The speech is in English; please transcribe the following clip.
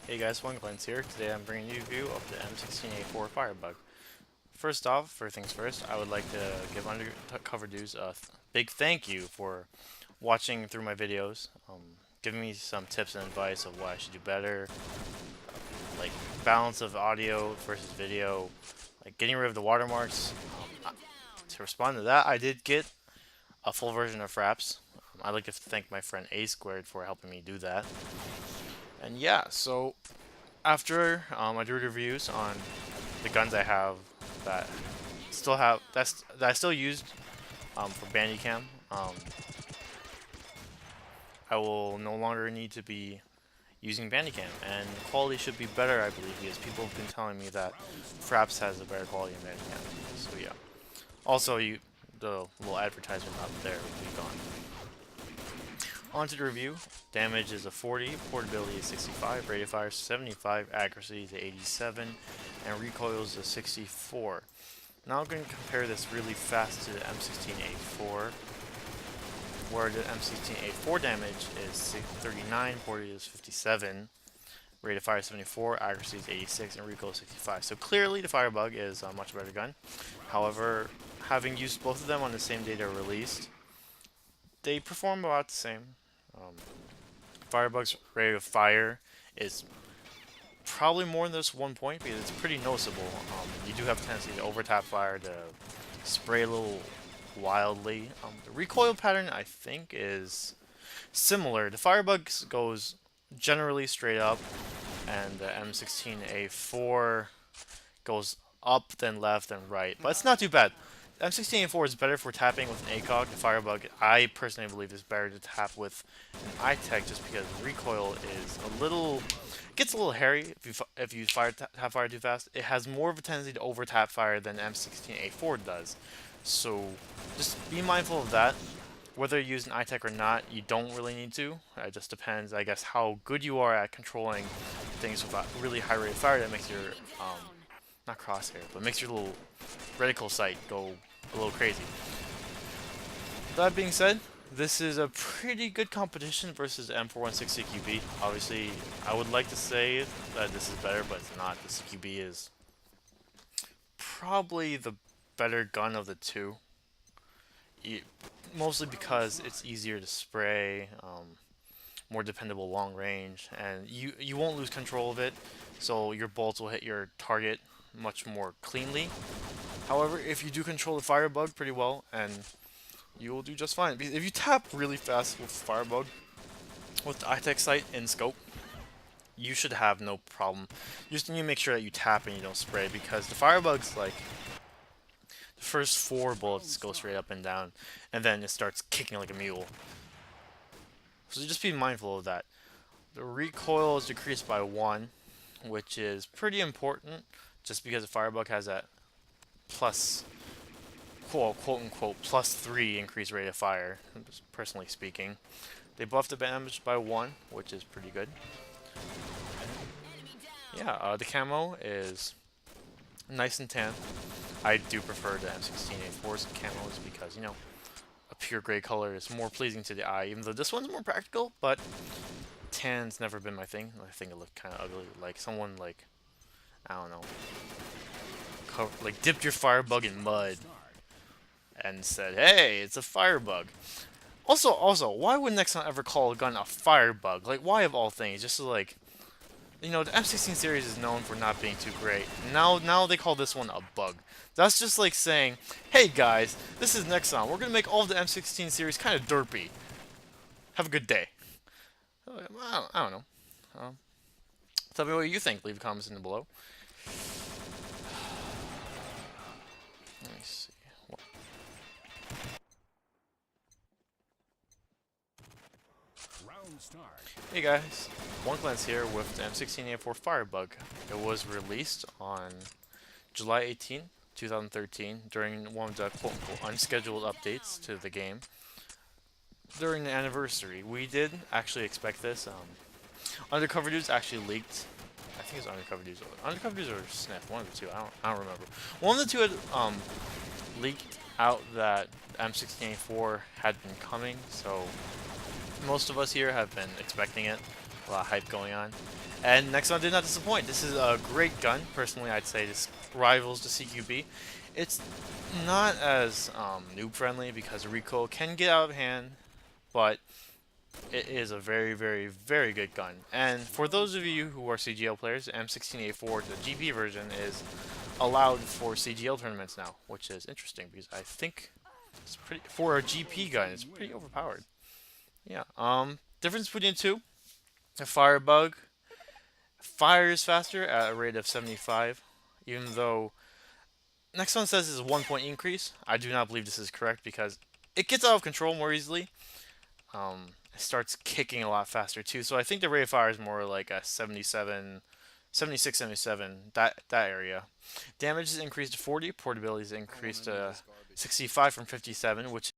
Hey guys, One Glance here. Today I'm bringing you a review of the m16a4 firebug. First off, first things first, I would like to give Undercover Dudes a big thank you for watching through my videos, giving me some tips and advice of what I should do better, like balance of audio versus video, like getting rid of the watermarks. To respond to that, I did get a full version of Fraps. I'd like to thank my friend A Squared for helping me do that. And yeah, so after I do reviews on the guns I have that that I still used for Bandicam, I will no longer need to be using Bandicam, and quality should be better, I believe, because people have been telling me that Fraps has a better quality than Bandicam. So yeah. Also, the little advertisement up there will be gone. On to the review. Damage is a 40, portability is 65, rate of fire is 75, accuracy is 87, and recoil is a 64. Now I'm going to compare this really fast to the m16a4, where the m16a4 damage is 39, portability is 57, rate of fire is 74, accuracy is 86, and recoil is 65. So clearly the Firebug is a much better gun. However, having used both of them on the same day they're released, they perform about the same. Firebug's rate of fire is probably more than this 1 point because it's pretty noticeable. You do have a tendency to over-tap fire, to spray a little wildly. The recoil pattern, I think, is similar. The Firebug goes generally straight up, and the M16A4 goes up, then left, then right. But it's not too bad. M16A4 is better for tapping with an ACOG. The Firebug, I personally believe, is better to tap with an iTech just because recoil is gets a little hairy if you tap fire too fast. It has more of a tendency to over tap fire than M16A4 does. So just be mindful of that. Whether you use an iTech or not, you don't really need to. It just depends, I guess, how good you are at controlling things with a really high rate of fire that makes your not crosshair, but makes your little reticle sight go a little crazy. That being said, this is a pretty good competition versus M416 CQB. Obviously, I would like to say that this is better, but it's not. The CQB is probably the better gun of the two. Mostly because it's easier to spray, more dependable long range, and you won't lose control of it, so your bolts will hit your target much more cleanly. However, if you do control the Firebug pretty well, and you will do just fine. Because if you tap really fast with Firebug, with the iTech sight in scope, you should have no problem. You just need to make sure that you tap and you don't spray, because the Firebug's like, the first 4 bullets go straight up and down, and then it starts kicking like a mule. So just be mindful of that. The recoil is decreased by 1, which is pretty important, just because the Firebug has that plus, quote unquote, +3 increased rate of fire, personally speaking. They buffed the damage by 1, which is pretty good. Yeah, the camo is nice and tan. I do prefer the M16A4's camos because, you know, a pure gray color is more pleasing to the eye, even though this one's more practical, but tan's never been my thing. I think it looked kind of ugly. Like someone, like, I don't know, like dipped your Firebug in mud and said, "Hey, it's a Firebug." Also, why would Nexon ever call a gun a Firebug? Like, why of all things? Just to, like, you know, the M16 series is known for not being too great. Now they call this one a bug. That's just like saying, "Hey guys, this is Nexon. We're gonna make all of the M16 series kind of derpy. Have a good day." I don't know. Tell me what you think. Leave comments in the below. Let me see. Hey guys, One Glance here with the M16a4 Firebug. It was released on July 18, 2013 during one of the quote-unquote unscheduled updates to the game. During the anniversary, we did actually expect this. Undercover Dudes actually leaked. I think it's Undercover Dudes. Undercover Dudes or Sniff, one of the two. I don't remember. One of the two had leaked out that M16a4 had been coming, so most of us here have been expecting it. A lot of hype going on. And next one did not disappoint. This is a great gun. Personally, I'd say this rivals the CQB. It's not as noob friendly because recoil can get out of hand, but it is a very, very, very good gun. And for those of you who are CGL players, M16a4, the GP version, is allowed for CGL tournaments now, which is interesting because I think it's pretty for a GP gun. It's pretty overpowered. Yeah. Difference between the two: a firebug fires faster at a rate of 75, even though next one says is a 1 point increase. I do not believe this is correct because it gets out of control more easily. It starts kicking a lot faster too. So I think the rate of fire is more like a 77, 76, 77, that area. Damage is increased to 40. Portability is increased to 65 from 57, which